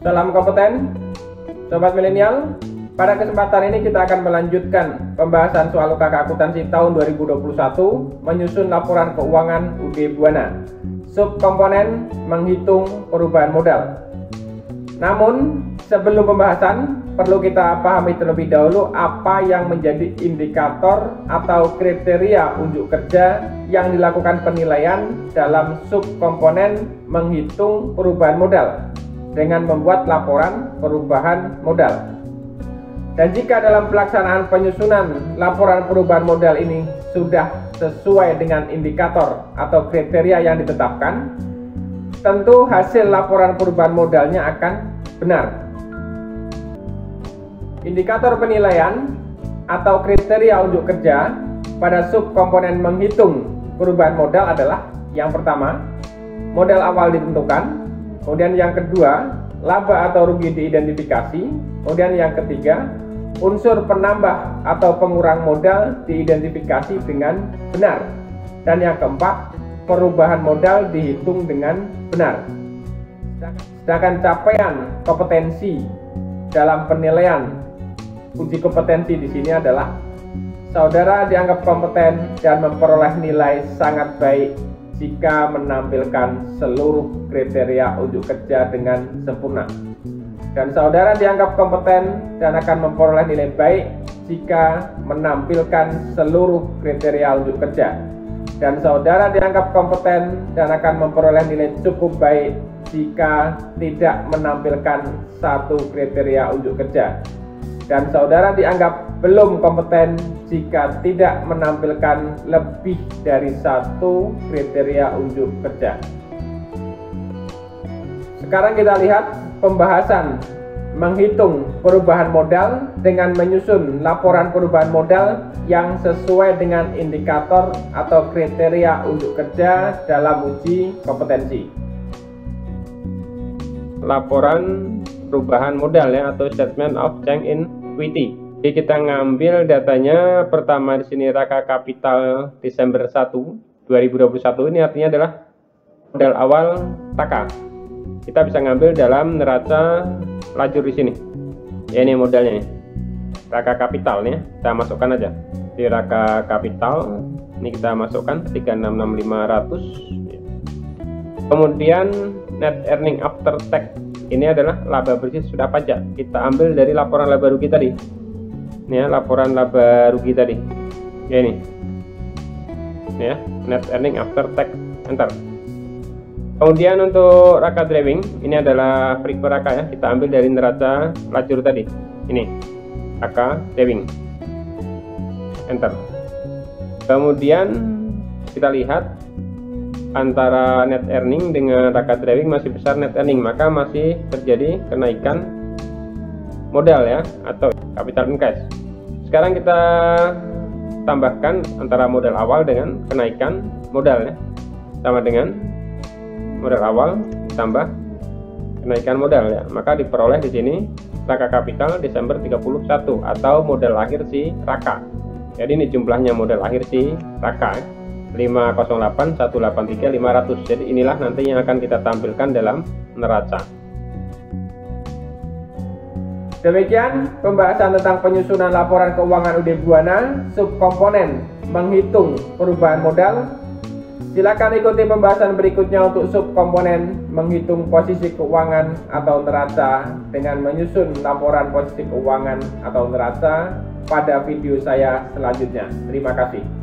Salam kompeten, sobat milenial. Pada kesempatan ini kita akan melanjutkan pembahasan soal UKK akuntansi tahun 2021 menyusun laporan keuangan UD Buana. Subkomponen menghitung perubahan modal. Namun sebelum pembahasan perlu kita pahami terlebih dahulu apa yang menjadi indikator atau kriteria unjuk kerja yang dilakukan penilaian dalam subkomponen menghitung perubahan modal dengan membuat laporan perubahan modal. Dan jika dalam pelaksanaan penyusunan laporan perubahan modal ini sudah sesuai dengan indikator atau kriteria yang ditetapkan, tentu hasil laporan perubahan modalnya akan benar. Indikator penilaian atau kriteria unjuk kerja pada subkomponen menghitung perubahan modal adalah yang pertama, modal awal ditentukan, kemudian yang kedua, laba atau rugi diidentifikasi, kemudian yang ketiga, unsur penambah atau pengurang modal diidentifikasi dengan benar, dan yang keempat, perubahan modal dihitung dengan benar. Sedangkan capaian kompetensi dalam penilaian uji kompetensi di sini adalah saudara dianggap kompeten dan memperoleh nilai sangat baik jika menampilkan seluruh kriteria unjuk kerja dengan sempurna. Dan saudara dianggap kompeten dan akan memperoleh nilai baik jika menampilkan seluruh kriteria unjuk kerja. Dan saudara dianggap kompeten dan akan memperoleh nilai cukup baik jika tidak menampilkan satu kriteria unjuk kerja. Dan saudara dianggap belum kompeten jika tidak menampilkan lebih dari satu kriteria unjuk kerja. Sekarang kita lihat pembahasan menghitung perubahan modal dengan menyusun laporan perubahan modal yang sesuai dengan indikator atau kriteria unjuk kerja dalam uji kompetensi. Laporan perubahan modal ya, atau statement of change in equity. Jadi kita ngambil datanya pertama di sini Raka Kapital Desember 1 2021, ini artinya adalah modal awal Raka. Kita bisa ngambil dalam neraca lajur di sini. Ya, ini modalnya nih. Raka Kapital nih, kita masukkan aja. Di Raka Kapital ini kita masukkan 366.500. Kemudian net earning after tax. Ini adalah laba bersih sudah pajak. Kita ambil dari laporan laba rugi tadi. Ini ya, laporan laba rugi tadi. Ya, ini. Ini ya, net earning after tax. Enter. Kemudian untuk Raka Driving, ini adalah Friko Raka ya, kita ambil dari neraca lajur tadi. Ini Raka Driving. Enter. Kemudian kita lihat antara net earning dengan Raka Driving masih besar net earning, maka masih terjadi kenaikan modal ya, atau capital in cash. Sekarang kita tambahkan antara modal awal dengan kenaikan modal ya, sama dengan modal awal ditambah kenaikan modal ya, maka diperoleh di sini Raka Kapital Desember 31 atau modal akhir si Raka. Jadi ini jumlahnya modal akhir si Raka 508.183.500. Jadi inilah nanti yang akan kita tampilkan dalam neraca. Demikian pembahasan tentang penyusunan laporan keuangan UD Buana subkomponen menghitung perubahan modal. Silakan ikuti pembahasan berikutnya untuk subkomponen menghitung posisi keuangan atau neraca dengan menyusun laporan posisi keuangan atau neraca pada video saya selanjutnya. Terima kasih.